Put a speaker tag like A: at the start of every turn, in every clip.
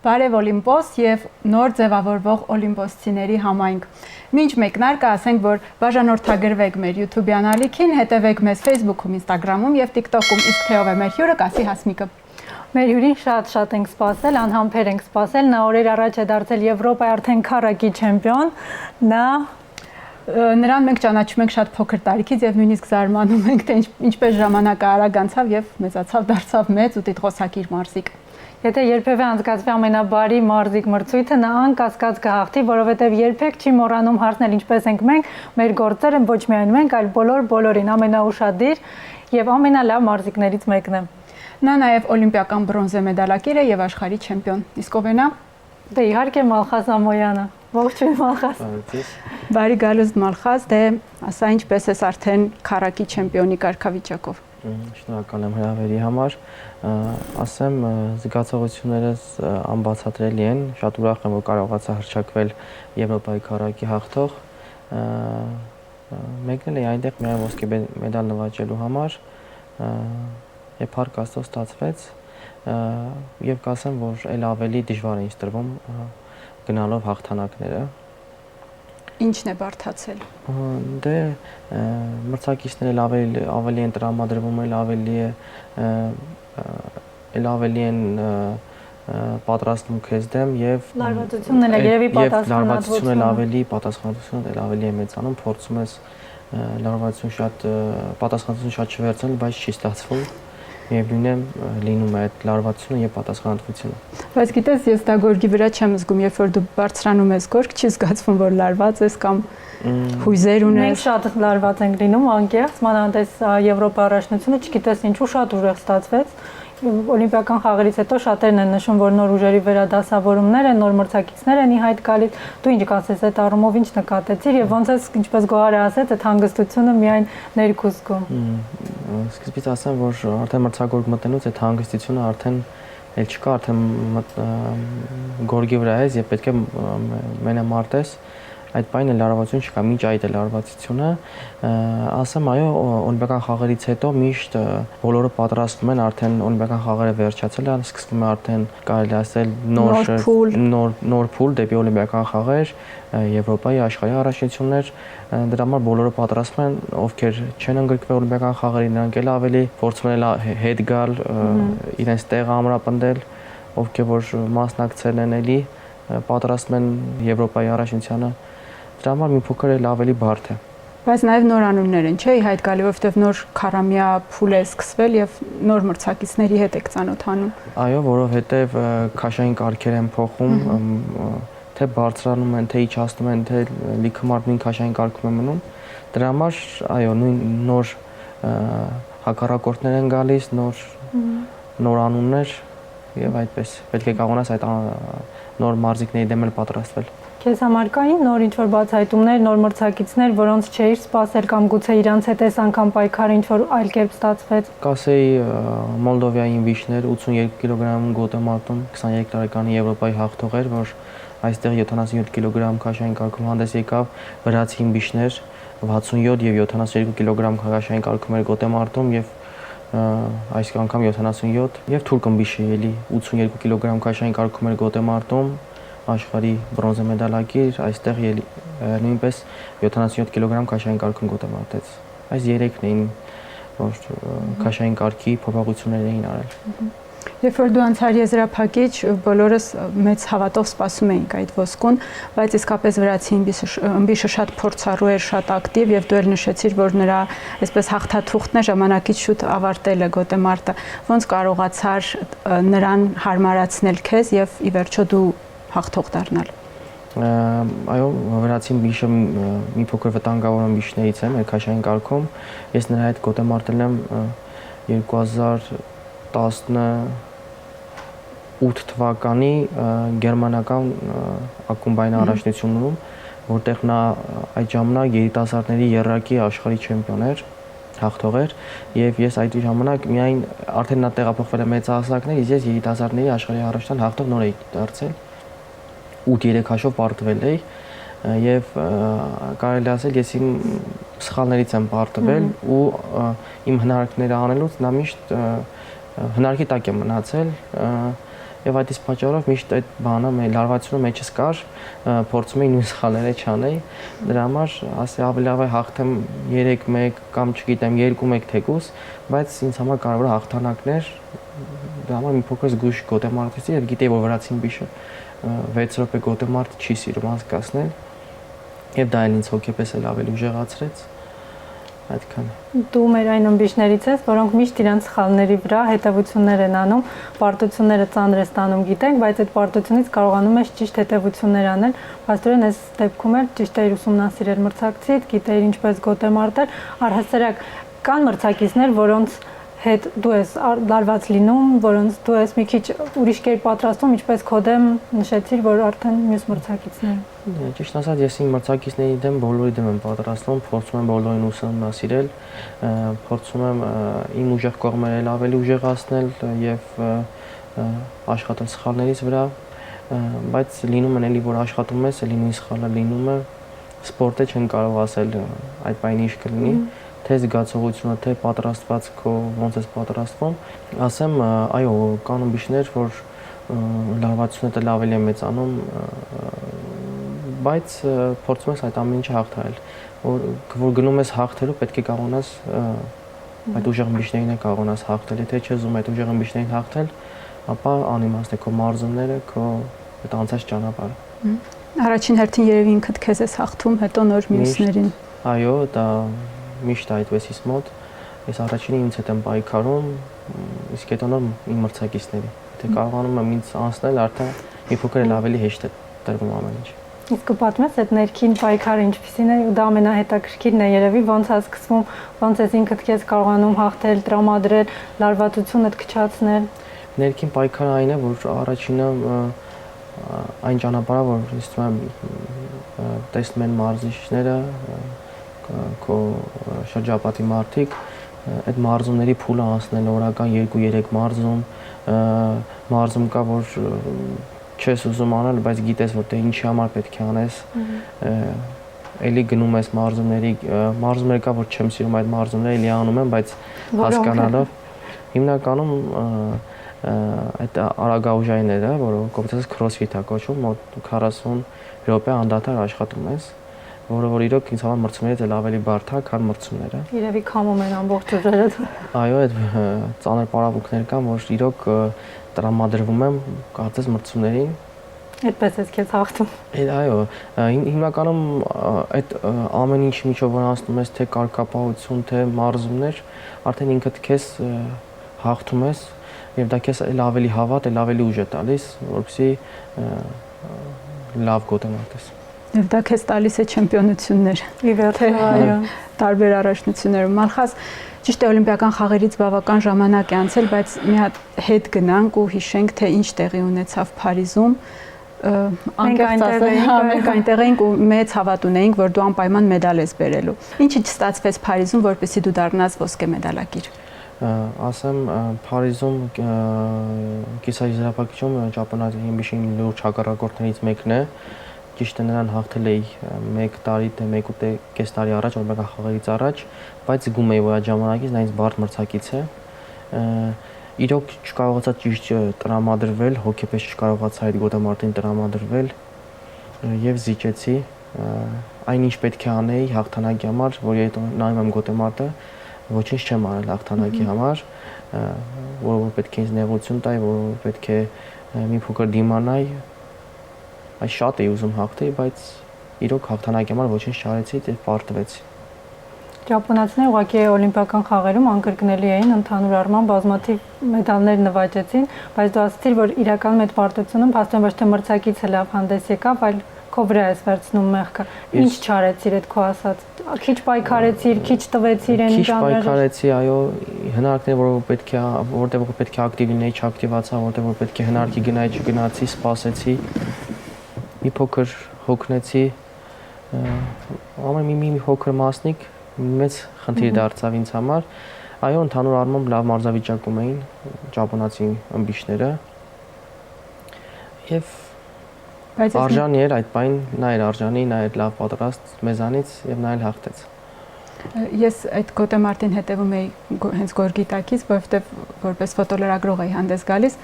A: Բարև Օլիմպոս եւ նոր ձևավորվող օլիմպոսցիների համայնք։ Մինչ մեկնարկը ասենք, որ բաժանորդագրվեք մեր YouTube-յան ալիքին, հետևեք մեզ Facebook-ում, Instagram-ում եւ TikTok-ում, իսկ թե ով է մեր հյուրը, կասի Հասմիկը։
B: Մեր հյուրին շատ ենք սպասել, անհամբեր ենք սպասել, նա օրեր առաջ է դարձել Եվրոպայի արդեն քառակի չեմպիոն,
A: Նրան մենք ճանաչում ենք շատ փոքր տարիքից եւ նույնիսկ զարմանում ենք, թե ինչպես ժամանակը արագ անցավ եւ մեծացավ, դարձավ մեծ ու տիտղոսակիր մարզիկ։
B: Եթե երբևէ անցկացվի ամենաբարի մարզիկ մրցույթը, նա անկասկած կհաղթի, որովհետև երբեք չի մոռանում հարցնել ինչպես ենք մենք, մեր գործերը ոչ միայն մենք, այլ բոլորին ամենաուշադիր եւ ամենալավ մարզիկներից մեկն է։
A: Նա նաեւ օլիմպիական բրոնզե մեդալակիր է եւ աշխարհի չեմպիոն։ Իսկ ով է նա?
B: Դե իհարկե Մալխազ Ամոյանը։ Ողջույն Մալխազ։
A: Բարի գալուստ Մալխազ, դե ասա ինչպես ես արդեն քառակի չեմպիոնի կարգավիճակով։
C: Շնորհակալ եմ հրավերի համար։ Ասեմ, զգացողություններս անբացատրելի են, շատ ուրախ եմ, որ կարողացա հռչակվել Եվրոպայի քառակի հաղթող։ Մեկնել էի այնտեղ միայն ոսկե մեդալ նվաճելու համար, եւ փառք Աստծո ստացվեց, եւ կասեմ, որ ել ավելի դժվար է ինձ տրվում գնալով հաղթանակները։
A: Ինչն է բարդացել։
C: Դե մրցակիցները ավելի են տրամադրվում, ավելի են պատրաստվում քեզ դեմ եւ
B: լարվածությունն էլ երևի
C: պատասխանատվությունը ավելի է մեծանում, փորձում ես պատասխանատվություն շատ չվերցնել, բայց չի ստացվում։ Միևնույն է լինում է այդ լարվածությունը եւ պատասխանատվությունը։
A: Բայց գիտես, ես դա գորգի վրա չեմ զգում, երբ որ դու բարձրանում ես գորգ, չի զգացվում, որ լարված ես կամ հույզեր ունես։
B: Մենք շատ լարված ենք լինում, անկեղծ, մանավանդ Եվրոպա առաջնությունը, չգիտես ինչու շատ ուժեղ ստացվեց։ Օլիմպիական խաղերից հետո շատերն են նշում, որ նոր ուժերի վերադասավորումներ են, նոր մրցակիցներ են ի հայտ գալիս։ Դու ինչ կասես այդ առումով, ինչ նկատեցիր եւ ոնց է, ինչպես Գոհարը ասեց, այդ հանգստությունը միայն ներքուսկում։
C: Սկզբից ասեմ, որ արդեն մրցակցորդ մտնելուց այդ հանգստությունը արդեն էլ չկա, արդեն գորգի վրա ես եւ պետք է մենամարտես։ Այդ բանը լարվածություն չկա, մինչ այդ է լարվածությունը, ասեմ, այո, օլիմպիական խաղերից հետո միշտ բոլորը պատրաստվում են, արդեն օլիմպիական խաղերը վերջացել են, սկսվում է արդեն կարելի ասել նոր փուլ դեպի օլիմպիական խաղեր, Եվրոպայի աշխարհի առաջնություններ, դրա համար բոլորը պատրաստվում են, ովքեր չեն ընդգրկվել օլիմպիական խաղերին, նրանք էլ ավելի փորձում են հետ գալ, իրենց տեղը ամրապնդել, ովքեր որ մասնակցել են էլի, պատրաստվում են Եվրոպայի առաջնությանը։ Դրա համար մի փոքր էլ ավելի բարդ է։
A: Բայց նաև նոր անուններ են, չէ՞, հայտ գալի, որովհետև նոր քառամյա փուլ է սկսվել եւ նոր մրցակիցների հետ եք ծանոթանում։
C: Այո, որովհետև քաշային կարգեր են փոխում, թե բարձրանում են, թե իջացնում են, թե լիքը մարդ նույն քաշային կարգում է մնում։ Դրա համար, այո, նոր հակառակորդներ են գալիս, նոր անուններ եւ այդպես։ Պետք է կարողանաս այդ նոր մարզիկների դեմ էլ պատրաստվել։
B: Քեզ համար կային նոր ինչ-որ բացահայտումներ, նոր մրցակիցներ, որոնց չէիր սպասել կամ գուցե իրանց հետ այս անգամ պայքարը ինչ-որ այլ կերպ ստացվեց։
C: Կասեի Մոլդովիայի վիշներ 82 կիլոգրամ գոտեմարտում 23 տարեկանի Եվրոպայի հաղթող էր, որ այստեղ 77 կիլոգրամ քաշային կարգում հանդես եկավ, վրացի վիշներ 67 եւ 72 կիլոգրամ քաշային կարգում էր գոտեմարտում եւ այս անգամ 77 եւ թուրք ըմբիշի էլի 82 կիլոգրամ քաշային կարգում էր գոտեմարտում աշխարհի բրոնզե մեդալակիր, այստեղ նույնպես 77 կիլոգրամ քաշային կարգում գոտեմարտեց։ Այս երեքն էին, որ քաշային կարգի փոփոխություններ էին արել։
A: Երբ որ դու անցար եզրափակիչ, բոլորս մեծ հավատով սպասում էինք այդ ոսկուն, բայց իսկապես վրացի ըմբիշը շատ փորձառու էր, շատ ակտիվ եւ դու էլ նշեցիր, որ նրա այսպես հաղթաթուղթն է ժամանակից շուտ ավարտել է գոտեմարտը։ Ոնց կարողացար նրան հարմարացնել քեզ եւ ի վերջո դու հաղթող դառնալ։
C: Այո, վրացի ըմբիշը մի փոքր վտանգավոր ըմբիշներից է մեր քաշային կարգում։ Ես նրա հետ գոտեմարտել եմ 2018 թվականի գերմանական ակումբային առաջնությունում, որտեղ նա այդ ժամանակ երիտասարդների երրակի աշխարհի չեմպիոն էր, հաղթող էր, եւ ես այդ ժամանակ միայն արդեն նա տեղափոխվել է մեծահասակներ, ես երիտասարդների աշխարհի առաջնության հաղթող նոր էի դարձել, 8-3 հաշվով պարտվել էի եւ կարելի ասել ես իմ սխալներից եմ պարտվել ու իմ հնարքները անելուց նա միշտ հնարքի տակ է մնացել Եվ այդ իսկ պատճառով միշտ այդ բանը լարվածությունը մեջս կար, փորձում էի նույն սխալները չանել։ Դրա համար ասի ավելի լավ է հաղթեմ 3-1 կամ չգիտեմ 2-1 թեկուս, բայց ինձ համար կարևոր է հաղթանակներ։ Դրա համար մի փոքր զգույշ գոտեմարտեցի եւ գիտեի, որ վրացին բիշը 6 րոպե գոտեմարտ չի սիրում անցկացնել։ Եվ դա ինձ հոգեպես էլ ավելի ուժեղացրեց։ Այդքան։
B: Դու մեր այն ըմբիշներից ես, որոնք միշտ իրենց սխալների վրա հետևություններ են անում, պարտությունները ծանր է ստանում գիտենք, բայց այդ պարտությունից կարողանում ես ճիշտ հետևություններ անել։ Փաստորեն այս դեպքում էլ ճիշտ է ուսումնասիրել մրցակցիդ, գիտեիր ինչպես գոտեմարտել, առհասարակ կան մրցակիցներ, որոնց հետ դու ես լարված լինում, որոնց դու ես մի քիչ ուրիշ կերպ պատրաստվում, ինչպես քո դեմ նշեցիր, որ արդեն մյուս մրցակիցներ։
C: Ճիշտ ասած, ես իմ մրցակիցների դեմ բոլորի դեմ եմ պատրաստվում, փորձում եմ բոլորին ուսումնասիրել, փորձում եմ իմ ուժեղ կողմերը ավելի ուժեղացնել եւ աշխատել սխալներից վրա, բայց լինում են էլի որ աշխատում ես, էլի նույն սխալը լինում է, սպորտը չեն կարող ասել այդ բանը ինչ կլինի, թե զգացողությունը, թե պատրաստված քո ոնց ես պատրաստվում, ասեմ, այո, կան ըմբիշներ, որ լարվածությունը դեռ ավելի է մեծանում, բայց փորձում ես այդ ամեն ինչը հաղթահարել, որ գնում ես հաղթելու, պետք է կարողանաս այդ ուժեղ ըմբիշներին է կարողանաս հաղթել, եթե չես ուզում այդ ուժեղ ըմբիշներին հաղթել, ապա անիմաստ է քո մարզումները, քո այդ անցած ճանապարհը։
A: Առաջին հերթին երևի ինքդ քեզ ես հաղթում, հետո նոր մյուսներին։
C: Այո, դա միշտ այդպես իս մոտ, ես առաջինը ինձ հետ եմ պայքարում, իսկ հետո նոր իմ մրցակիցների։ Եթե կարողանում եմ ինձ անցնել, արդեն մի փոքր ավելի հեշտ է տրվում ամեն ինչ։
B: Իսկ պատմես այդ ներքին պայքարը ինչպիսին է ու դա ամենահետաքրքիրն է երևի, ոնց է սկսվում, ոնց ես ինքդ քեզ կարողանում հաղթել, տրամադրել, լարվածությունդ քչացնել։
C: Ներքին պայքարը այն է, որ առաջինը այն ճանապարհը, որ ես թվում եմ տեսնում են մարզիչները, քո շրջապատի մարդիկ, այդ մարզումների փուլը անցնել օրական 2-3 մարզում կա, որ չես ուզում անել, բայց գիտես, որ դե ինչի համար պետք է անես, էլի գնում ես մարզումներ կա, որ չեմ սիրում այդ մարզումները, էլի անում եմ, բայց հասկանալով, հիմնականում այդ արագաուժայինները, որը կոմպյուտերից crossfit-ը կոչվում, մոտ 40 րոպե անդադար աշխատում ես, որը որ իրոք ինձ համար մրցումներից էլ ավելի բարդ է, քան մրցումները։
B: Երևի քամում են ամբողջ ուժերը։
C: Այո, այդ ծանր պարապմունքներ կան, որ իրոք տրամադրվում եմ, կարծես մրցումներին։
B: Այդպես ես քեզ հաղթում։
C: Այո, հիմնականում այդ ամեն ինչ միջով որ անցնում ես, թե կարգապահություն, թե մարզումներ, արդեն ինքդ քեզ հաղթում ես եւ դա քեզ ավելի հավատ, ավելի ուժ է տալիս, որպեսզի լավ գոտեմարտես։
A: Եվ դա քեզ տալիս է չեմպիոնություններ։
B: Ի վերջո, այո,
A: տարբեր առաջնություններում։ Մալխաս ճիշտ է օլիմպիական խաղերից բավական ժամանակ է անցել, բայց մի հատ հետ գնանք ու հիշենք, թե ինչ տեղի ունեցավ Փարիզում։ Մենք այնտեղ էինք ու մեծ հավատ ունեինք, որ դու անպայման մեդալ ես բերելու։ Ինչի չստացվեց Փարիզում, որպեսզի դու դառնաս ոսկե մեդալակիր։
C: Ասեմ, Փարիզում կիսաեզրափակիչում ճապոնացի հիմիշին լուրջ հակառակորդներից մեկն է։ Ճիշտ է նրան հաղթել էի 1 տարի, թե 1.5 տարի առաջ, օլիմպիական խաղերից առաջ, բայց զգում էի, որ այդ ժամանակից նա ինձ բարդ մրցակից է։ Իրոք չկարողացա ճիշտ տրամադրվել, հոգեպես չկարողացա այդ գոտեմարտին տրամադրվել եւ զիջեցի այն ինչ պետք է անեի հաղթանակի համար, որ եթե նայում եմ գոտեմարտը, ոչինչ չեմ արել հաղթանակի համար, որ պետք է ինձ նեղություն տայի, որ պետք է մի փոքր դիմանայի, այս շատ էի ուզում հաղթեի, բայց իրոք հաղթանակի համար ոչինչ չարեցի եւ պարտվեցի։
B: Ճապոնացիները ուղղակի օլիմպիական խաղերում անկրկնելի էին, ընդհանուր առմամբ բազմաթիվ մեդալներ նվաճեցին, բայց դու ասացիր, որ իրականում այդ պարտությունում փաստորեն ոչ թե մրցակիցը լավ հանդես եկավ, այլ քո վրա ես վերցնում մեղքը։ Ինչ չարեցիր այդ քո ասած։ Քիչ պայքարեցիր, քիչ տվեցիր այն
C: ժամանակ։ Քիչ պայքարեցի, այո, հնարքներ, որտեղ պետք է ակտիվ լինեի, չակտիվացա, որտեղ պետք է հնարքի գնայի, չգնացի, սպասեցի։ Մի փոքր հոգնեցի, ամեն մի փոքր մասնիկ մեծ խնդիր դարձավ ինձ համար։ Այո, ընդհանուր առմամբ լավ մարզավիճակում էին ճապոնացի ըմբիշները։ Եվ արժանի էր այդ բան, նա էր արժանի, նա էր լավ պատրաստ մեզանից եւ նա էլ հաղթեց։
A: Ես այդ գոտեմարտին հետևում էի հենց գորգի տակից, որովհետև որպես ֆոտոլրագրող էի հանդես գալիս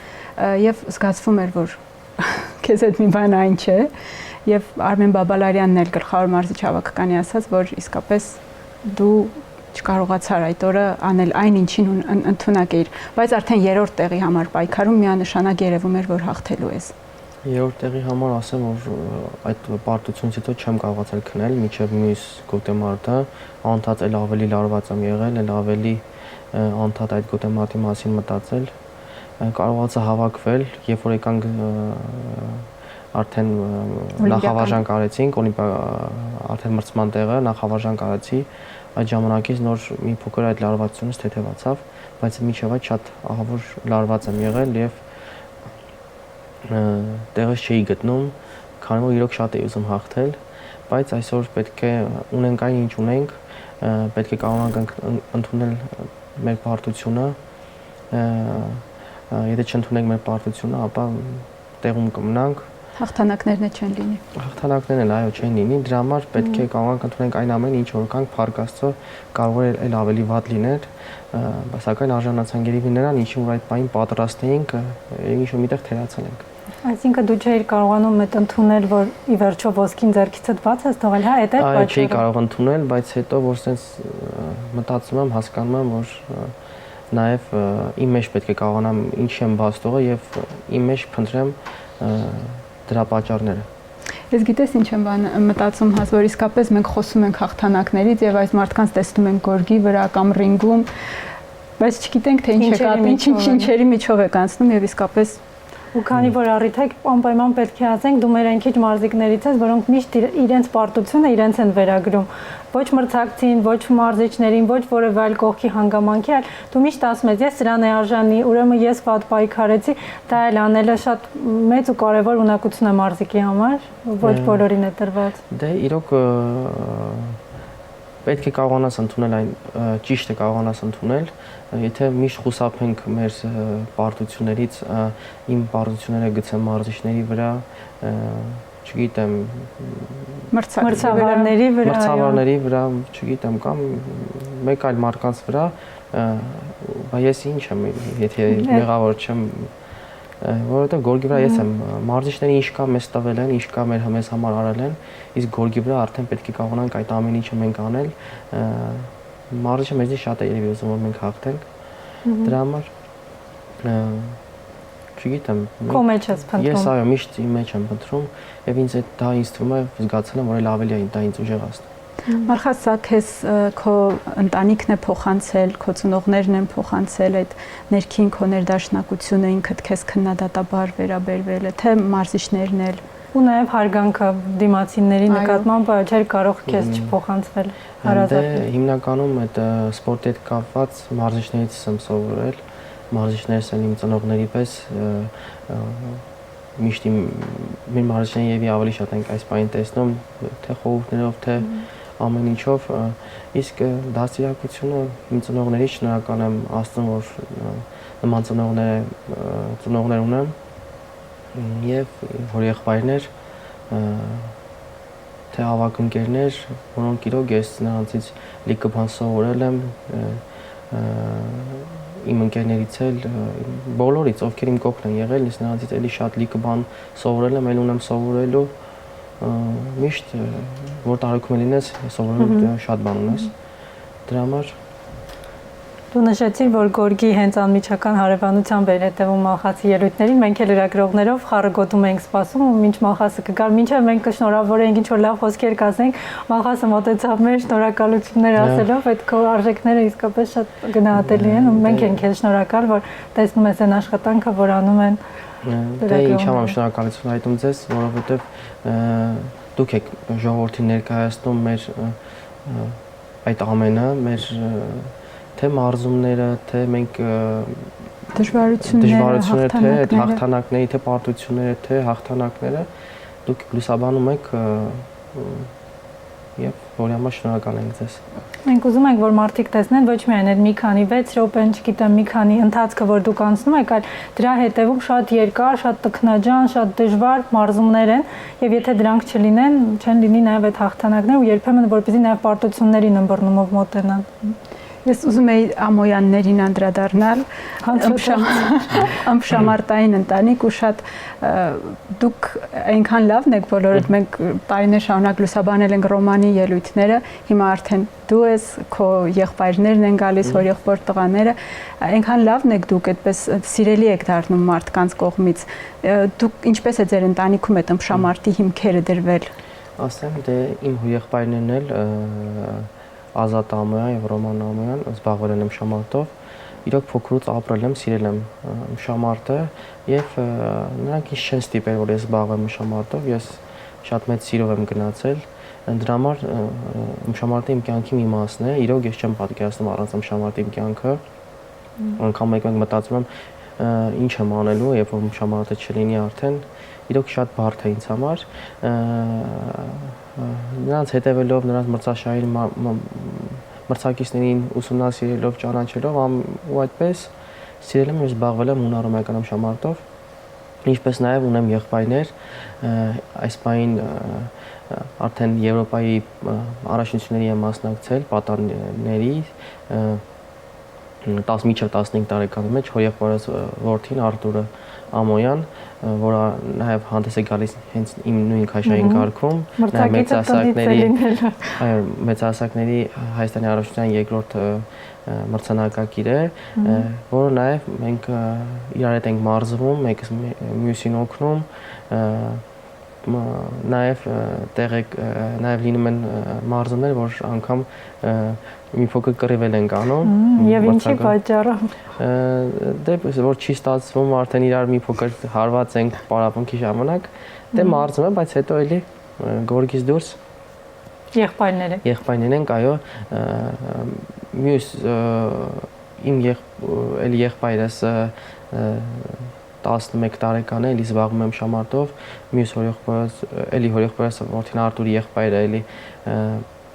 A: եւ զգացվում էր, որ քեզ այդ մի բան այն չէ, եւ Արմեն Բաբալարյանն էլ գլխավոր մարզիչ հավաքականի ասաց, որ իսկապես դու չկարողացար այդ օրը անել այն ինչին ընդունակ էիր, բայց արդեն երրորդ տեղի համար պայքարում միանշանակ երևում էր, որ հաղթելու ես։
C: Երրորդ տեղի համար ասեմ, որ այդ պարտությունից հետո չեմ կարողացել քնել մինչև մյուս գոտեմարտը, անդադ էլ ավելի լարված եմ եղել, էլ ավելի անդադ այդ գոտեմարտի մասին մտածել, կարողացա հավաքվել, երբ որ եկանք արդեն նախավարժան կարեցինք, արդեն մրցման տեղը նախավարժան կարեցի, այդ ժամանակից նոր մի փոքր այդ լարվածությունից թեթևացավ, բայց մինչև այդ շատ ահավոր լարված եմ եղել եւ տեղս չէի գտնում, քանի որ իրոք շատ էի ուզում հաղթել, բայց այսօր պետք է ունենք այն ինչ ունենք, պետք է կարողանանք ընդունել մեր պարտությունը, եթե չընդունենք մեր պարտությունը, ապա տեղում կմնանք։
A: Հաղթանակներն չեն լինի։
C: Հաղթանակներն էլ այո չեն լինի, դրա համար պետք է կարողանանք ընդունենք այն ամենը, ինչ որ կանք, փառք Աստծո, կարող է էլ ավելի վատ լիներ, սակայն արժանացանք երևի նրան, ինչին որ այդ պահին պատրաստ էինք, ինչ-որ միտեղ թերացել ենք։
B: Այսինքն դու չէիր կարողանում այդ ընդունել, որ ի վերջո ոսկին ձեռքիցդ բաց ես թողել, հա, այդ է
C: պատճառը։ Այո, չէի կարող ընդունել, բայց հետո որ sense մտածում եմ, հասկանում եմ, որ նաև իմ մեջ պետք է կարողանամ ինչ եմ բաց թողը եւ իմ մեջ փնտրեմ դրա պատճառները։
A: Ես գիտես ինչ եմ մտածում, հաց որ իսկապես մենք խոսում ենք հաղթանակներից եւ այս մարդկանց տեսնում ենք գորգի վրա կամ ռինգում, բայց չգիտենք թե ինչ է կապ, ինչերի միջով է կանցնում եւ իսկապես
B: ու քանի որ առիթ եք անպայման պետք է ասենք դու մեր այն քիչ մարզիկներից ես, որոնք միշտ իրենց պարտությունը իրենց են վերագրում, ոչ մրցակցին, ոչ մարզիչներին, ոչ որևէ այլ կողքի հանգամանքի, այլ դու միշտ ասում ես, ես սրան է արժանի, ուրեմն ես վատ պայքարեցի, դա էլ անելը շատ մեծ ու կարևոր ունակություն է մարզիկի համար, ոչ բոլորին է տրված։
C: Դե իրոք պետք է կարողանաս ընդունել այն, ճիշտ է կարողանաս ընդունել, եթե միշտ խուսափենք մեր պարտություններից, իմ պարտությունները գցեմ մարզիչների վրա, չգիտեմ,
B: մրցավարների վրա,
C: չգիտեմ, կամ մեկ այլ մարդկանց վրա, բայց ես ինչ եմ, եթե մեղավոր չեմ, որովհետև գորգի վրա ես եմ, մարզիչները ինչ կա մեզ տվել են, ինչ կա մեզ համար արել են, իսկ գորգի վրա արդեն պետք է կարողանանք այդ ամեն ինչը մենք անել, մարզիչը մեզնից շատ է երևի ուզում որ մենք հաղթենք, դրա համար չգիտեմ,
B: քո մեջ ես փնտրում։
C: Ես այո, միշտ իմ մեջ եմ փնտրում եւ ինձ դա ինձ թվում է զգացել եմ որ էլ ավելի է դա ինձ ուժեղացնում։
A: Մարխաս սա քեզ քո ընտանիքն է փոխանցել, քո ծնողներն են փոխանցել այդ ներքին քո ներդաշնակությունը ինքդ քեզ քննադատաբար վերաբերվել է, թե մարզիչներն էլ
B: ու նաև հարգանքը դիմացիների նկատմամբ չէր կարող քեզ չփոխանցվել հարազատ։
C: Դե հիմնականում այդ սպորտի հետ կապված մարզիչներից եմ սովորել, մարզիչներս են իմ ծնողների պես միշտ իմ մարզիչներին եւի ավելի շատ ենք այս բանին տեսնում, թե խորհուրդներով, թե ամեն ինչով, իսկ դասյակությունը իմ ծնողներից շնորհակալ եմ Աստծուն, որ նման ծնողներ ունեմ եւ որ եղբայրներ, թե ավագ ընկերներ, որոնք իրոք ես նրանցից լիքը բան սովորել եմ, իմ ընկերներից էլ բոլորից, ովքեր իմ կողքն են եղել, ես նրանցից էլի շատ լիքը բան սովորել եմ, էլ ունեմ սովորելու միշտ որ տարիքում լինես, սովորելու շատ բան ունես, դրա համար
B: Դու նշեցիր, որ գորգի հենց անմիջական հարևանությամբ էր հետևում Մալխասի ելույթներին, մենք էլ լրագրողներով խառը գոտում էինք սպասում ու մինչ Մալխասը կգար, մինչև մենք կշնորհավորեինք ինչ-որ լավ խոսքեր կասենք, Մալխասը մոտեցավ մեր շնորհակալություններ ասելով, այդ քո արժեքները իսկապես շատ գնահատելի են ու մենք ենք քեզ շնորհակալ, որ տեսնում ես այն աշխատանքը, որ անում են
C: Դե ինչ եմ շնորհակալություն հայտնում ձեզ, որովհետև դուք եք ժողովրդին ներկայացնում մեր այդ ամենը, մեր թե մարզումները, թե մենք
A: դժվարությունները,
C: թե հաղթանակները, թե պարտությունները, թե հաղթանակները դուք լուսաբանում եք եւ որի համար շնորհակալ ենք ձեզ։
B: Մենք ուզում ենք, որ մարդիկ տեսնեն ոչ միայն այդ մի քանի 6 րոպեն, չգիտեմ, մի քանի ընթացքը, որ դուք անցնում եք, այլ դրա հետևում շատ երկար, շատ տքնաջան, շատ դժվար մարզումներ են, եւ եթե դրանք չլինեն, չեն լինի նաեւ այդ հաղթանակներ ու երբեմն որպեսզի նաեւ պարտություններին ըմբռնումով մոտենան։
A: Ես ուզում եի ամոյաններին անդրադառնալ, ամշամարտային ընտանիք ու շատ դուք այնքան լավն եք բոլորդ, մենք տարիներ շարունակ լուսաբանել ենք ռոմանի ելույթները, հիմա արդեն դու ես, քո եղբայրներն են գալիս, հոր եղբոր տղաները, այնքան լավն եք դուք, այդպես սիրելի եք դառնում մարդկանց կողմից։ Դուք ինչպես է ձեր ընտանիքում այդ ամշամարտի հիմքերը դրվել։
C: Ասեմ, դե իմ եղբայրներն էլ Ազատ Ամոյան եւ Ռոման Ամոյան զբաղվել են մշամարտով։ Իրոք փոքրուց ապրել եմ, սիրել եմ մշամարտը եւ նրանք ինձ չեն ստիպել, որ ես զբաղվեմ մշամարտով։ Ես շատ մեծ սիրով եմ գնացել։ Դրա համար մշամարտը իմ կյանքի մի մասն է։ Իրոք ես չեմ պատկերացնում առանց մշամարտի իմ կյանքը։ Անկամ եկեք մտածում եմ ինչ եմ անելու, երբ որ մշամարտը չլինի արդեն։ Իրոք շատ բարդ է ինձ համար։ Նրանց հետևելով, նրանց մրցաշային մրցակիցներին ուսումնասիրելով, ճանաչելով ու այդպես սիրել եմ եւ զբաղվել եմ հունարոմական մշամարտով, ինչպես նաեւ ունեմ եղբայրներ, այս պահին արդեն Եվրոպայի առաջնությունների եմ մասնակցել, պատանների 10-15 տարեկանի մեջ, հոր եղբայրս որդին Արտուրը Ամոյան, որը նաև հանդես է գալիս հենց իմ նույն քաշային կարգում, մեծահասակների Հայաստանի Առաջնության երկրորդ մրցանակակիր է, որը նաև մենք իրար հետ ենք մարզվում, մեկս մյուսին օգնում, նաև լինում են մարզումներ, որ անգամ մի փոքր կռիվել ենք անում։
B: Եվ ինչի պատճառով։
C: Դե որ չի ստացվում, արդեն իրար մի փոքր հարված ենք պարապմունքի ժամանակ, դե մարզում եմ, բայց հետո էլի գորգից դուրս եղբայրներ ենք, այո, մյուս իմ եղբայրս 11 տարեկան է, էլի զբաղվում եմ մշամարտով, մյուս հորեղբայրս որդին Արտուրի եղբայրը էլի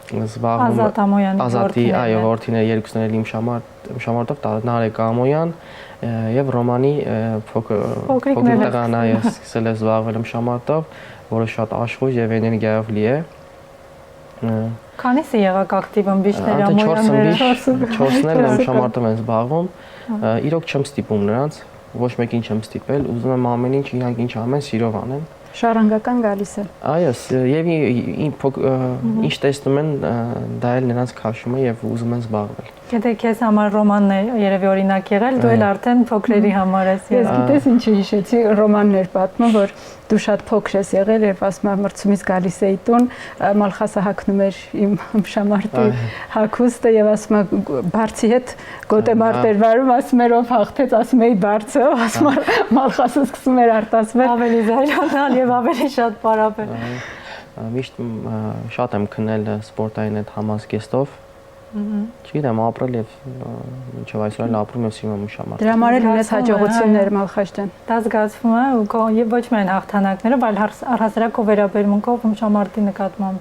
C: զբաղվում
B: Ազատ Ամոյանի
C: Ազատի, այո, որդին է երկուսն էլ իմ մշամարտով, Նարեկ Ամոյան եւ Ռոմանի փոքր տղան, այո, սկսել է զբաղվել մշամարտով, որը շատ աշխույժ եւ էներգիայով լի է։
B: Քանիսը եղաք ակտիվ ըմբիշներ Ամոյանները։
C: 4-ն էլ մշամարտով են զբաղվում։ Իրոք չեմ ստիպում նրանց, ոչ մեկին չեմ ստիպել, ուզում եմ ամեն ինչ իրանք ինչ ամեն սիրով անեն։
A: Շարունակական գալիս է։
C: Այո, եւ ինչ տեսնում են, դա էլ նրանց քաշում է եւ ուզում են զբաղվել։
B: Եթե քեզ համար ռոմանն է երևի օրինակ եղել, դու էլ արդեն փոքրերի համար ես
A: եղել։ Ես գիտես ինչի հիշեցի, ռոմաններ պատմում, որ դու շատ փոքր ես եղել, երբ ասում եմ մրցումից գալիս էի տուն, Մալխասը հագնում էր իմ մշամարտի հագուստը եւ ասում եմ բարձի հետ գոտեմարտ էր վարում, ասում էր ով հաղթեց, ասում էի բարձը, ասում Մալխասը սկսում էր արտասվել,
B: ավելի զայրանալ եւ ավելի շատ պարապել։
C: Միշտ շատ եմ քնել սպորտային այդ համազգեստով։ Չգիտեմ, ապրել եւ մինչեւ այսօր էլ ապրում եմ սիրում եմ մշամարտը։
A: Դրա համար էլ ունես հաջողություններ Մալխաս ջան։
B: Դա զգացվում է ու եւ ոչ միայն հաղթանակներով, այլ առհասարակ վերաբերմունքով մշամարտի նկատմամբ։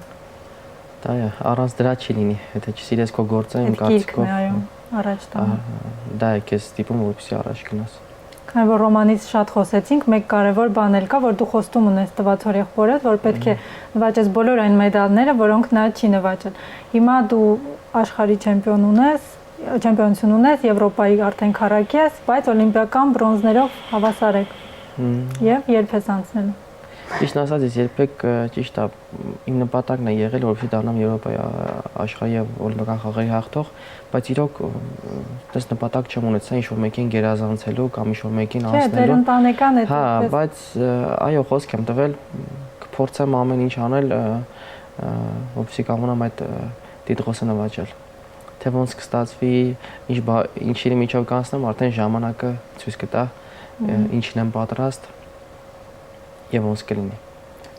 C: Դա է, առանց դրա չի լինի, եթե չսիրես քո գործը, իմ կարծիքով։
B: Այո, առաջ տանը։
C: Դա է քեզ ստիպում, որպեսզի առաջ գնաս։
B: Քանի որ ռոմանից շատ խոսեցինք, մեկ կարևոր բան էլ կա, որ դու խոստում ունես տված հորեղբորդ, որ պետք է նվաճես բոլոր այն մեդալները, որոնք նա չի նվաճել։ Հիմա դու աշխարհի չեմպիոնություն ունես, Եվրոպայի արդեն քառակ ես, բայց օլիմպիական բրոնզներով հավասար եք։ Եվ երբ ես անցնելու։
C: Ճիշտ ասած, ես երբեք ճիշտ է իմ նպատակն է եղել, որովհետեւ դառնամ Եվրոպայի աշխարհի եւ օլիմպիական խաղերի հաղթող, բայց իրոք դες նպատակ չեմ ունեցել ինչ-որ մեկին գերազանցելու կամ ինչ-որ մեկին անցնելու։
B: Չէ, դեր ընտանեկան է։
C: Հա, բայց այո, խոսք եմ տվել, կփորձեմ ամեն ինչ անել, որպեսզի կարողանամ այդ տիտղոսը նվաճել։ Թե ոնց կստացվի, ինչի միջով կանցնեմ, արդեն ժամանակը ցույց կտա, ինչին եմ պատրաստ եւ ոնց կլինի։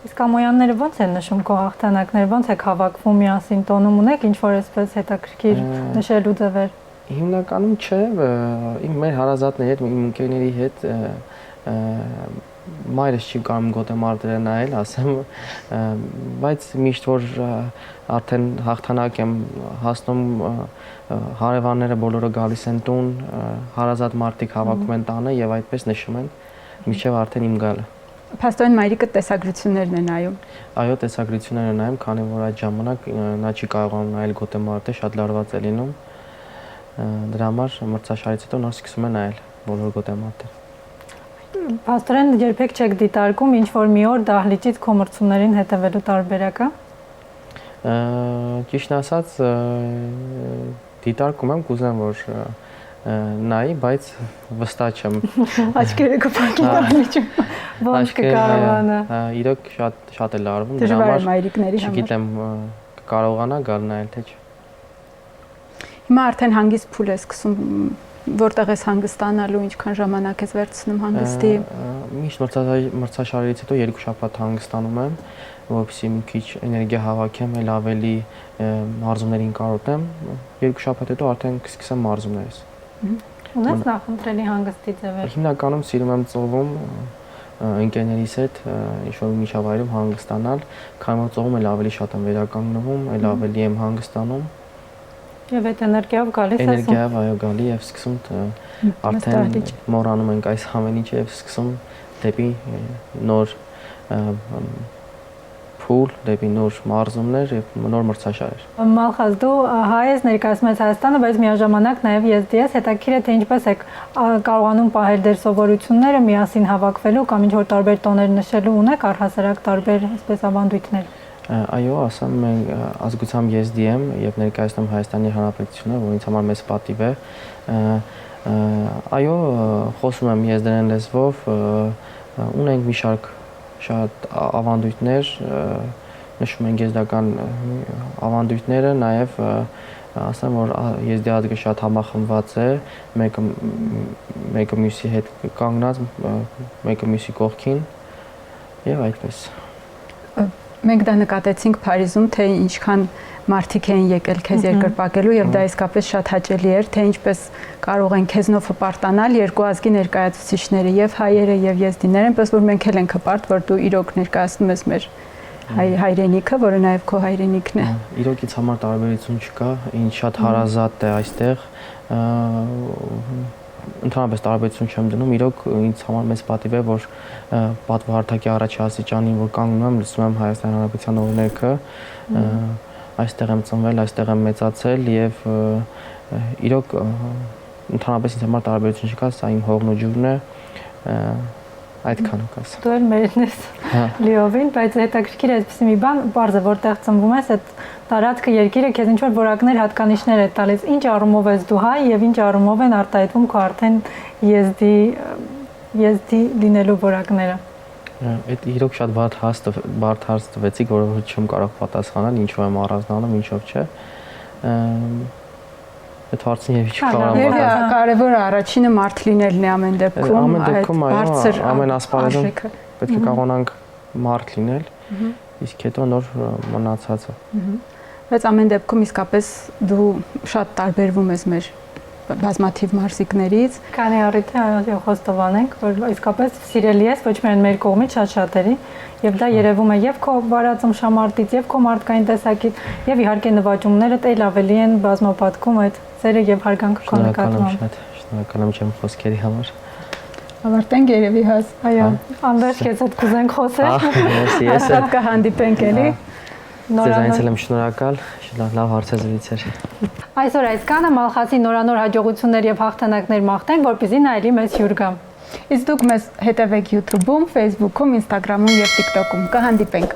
B: Իսկ Ամոյանները ոնց են նշում քո հաղթանակները, ոնց եք հավաքվում միասին տոնում ունեք, ինչ որ այսպես հետաքրքիր նշելու ձևեր։
C: Հիմնականում չէ, մեր հարազատների հետ, իմ ընկերների հետ մայրս չի կարող գոտե մարտերը նայել, ասեմ, բայց միշտ որ արդեն հաղթանակ եմ հասնում, հարևանները բոլորը գալիս են տուն, հարազատ մարդիկ հավաքում են տանը եւ այդպես նշում են, մինչեւ արդեն իմ գալը։
A: Փաստորեն մայրիկը տեսագրություններն է նայում։
C: Այո, տեսագրությունները նայում, քանի որ այդ ժամանակ նա չի կարողանում նայել գոտե մարտը, շատ լարված է լինում։ Դրա համար մրցաշարից հետո նոր սկսում է նայել բոլոր գոտե մարտերը։
B: Փաստորեն երբեք չեք դիտարկում ինչ որ մի օր դահլիճից քո մրցումներին հետևելու տարբերակը։
C: Ճիշտն ասած, դիտարկում եմ, կուզեմ որ նայի, բայց վստահ չեմ։
A: Աչքերը կփակի դահլիճում։
B: Ոնց կկարողանա։
C: Իրոք շատ է լարվում,
A: դժվար է մայրիկների համար։
C: Չգիտեմ կարողանա գալ նայել թե չէ։
A: Հիմա արդեն հանգիստ փուլ է սկսում, որտեղ ես հանգստանալու, ինչքան ժամանակ ես վերցնում հանգստի։
C: Միշտ մրցաշարից հետո 2 շաբաթ հանգստանում եմ, որովհետեւ մի քիչ էներգիա հավաքեմ, էլ ավելի մարզումներին կարոտեմ։ 2 շաբաթ հետո արդեն կսկսեմ մարզումներս։
B: Ունես նախընտրելի հանգստի ձևեր։
C: Հիմնականում սիրում եմ ծովում ընկերներիս հետ ինչ-որ միջավայրում հանգստանալ, քանի որ ծովում էլ ավելի շատ եմ վերականգնվում, էլ ավելի եմ հանգստանում։
B: Եվ այդ էներգիայով գալիս ես։
C: Էներգիայով այո գալի եւ սկսում արդեն մոռանում ենք այս ամեն ինչը եւ սկսում դեպի նոր փուլ, դեպի նոր մարզումներ եւ նոր մրցաշարեր։
B: Մալխազ, դու հայ ես, ներկայացնում ես Հայաստանը, բայց միաժամանակ նաեւ եզդի ես, հետաքրքիր է թե ինչպես եք կարողանում պահել դեր սովորությունները, միասին հավաքվելու կամ ինչ որ տարբեր տոներ նշելու ունեք առհասարակ տարբեր այսպես ավանդույթներ։
C: Այո, ասեմ, մենք ազգությամբ եզդի եմ եւ ներկայացնում Հայաստանի Հանրապետությունը, որ ինձ համար մեծ պատիվ է։ Այո, խոսում եմ եզդերեն լեզվով, ունենք մի շարք շատ ավանդույթներ, նշում ենք եզդական ավանդույթները, նաև ասեմ, որ եզդի ազգը շատ համախմբված է, մեկը մյուսի հետ կանգնած, մեկը մյուսի կողքին եւ այդպես։
A: Մենք դա նկատեցինք Փարիզում, թե ինչքան մարդիկ էին եկել քեզ երկրպագելու եւ դա իսկապես շատ հաճելի էր, թե ինչպես կարող են քեզնով հպարտանալ երկու ազգի ներկայացուցիչները, եւ հայերը եւ եզդիները, այնպես որ մենք էլ ենք հպարտ, որ դու իրոք ներկայացնում ես մեր հայրենիքը, որը նաեւ քո հայրենիքն է։
C: Իրոք ինձ համար տարբերություն չկա, ինձ շատ հարազատ է այստեղ։ Ընդհանրապես տարբերություն չեմ դնում, իրոք ինձ համար մեծ պատիվ է, որ պատվահարթակի առաջի աստիճանին, որ կանգնում եմ, լսում եմ Հայաստանի Հանրապետության օրհներգը, այստեղ եմ ծնվել, այստեղ եմ մեծացել եւ իրոք ընդհանրապես ինձ համար տարբերություն չկա, սա իմ հողն ու ջուրն է, այդքան կասեմ։
B: Դու էլ մերն ես լիովին, բայց հետաքրքիր է այսպեսի մի բան, բարձր որտեղ ծնվում ես, այդ տարածքը երկիրը քեզ ինչ որ որակներ, հատկանիշներ է տալիս, ինչ առումով ես դու հայ եւ ինչ առումով են արտահայտվում քո արդեն եզդի լինելու որակները։
C: Այդ իրոք շատ բարդ հարց տվեցիք, որովհետեւ չեմ կարող պատասխանել, ինչով եմ առանձնանում, ինչով չէ։ Այդ հարցին եւ չկարողամ
A: պատասխանել։ Կարևորը առաջինը մարդ լինելն է ամեն դեպքում։
C: Ամեն դեպքում այո, ամեն ասպարեզում պետք է կարողանանք մարդ լինել, իսկ հետո նոր մնացածը։
A: Բայց ամեն դեպքում իսկապես դու շատ տարբերվում ես մեր բազմաթիվ մարզիկներից։
B: Քանի առիթ է այո խոստովանենք, որ իսկապես սիրելի ես ոչ միայն մեր կողմից շատ շատերի, եւ դա երևում է եւ քո բարածում շամարտից, եւ քո մարդկային տեսակից, եւ իհարկե նվաճումներդ էլ ավելի են բազմապատկում այդ սերը եւ հարգանքը քո նկատմամբ։
C: Շնորհակալ եմ չեմ խոսքերի համար։
A: Ավարտենք երևի հազ։
B: Այո, Անդրեաշ քեզ հետ կուզենք խոսել։
C: Ես
A: էլ կհանդիպենք էլի։
C: Ձեզ եմ շնորհակալ, լավ հարցազրույց էր։
B: Այսօր այսքանը, Մալխասի նորանոր հաջողություններ եւ հաղթանակներ մաղթենք, որպեսզի նա ելի մեզ հյուր գա։
A: Իսկ դուք մեզ հետևեք YouTube-ում, Facebook-ում, Instagram-ում եւ TikTok-ում։ Կհանդիպենք։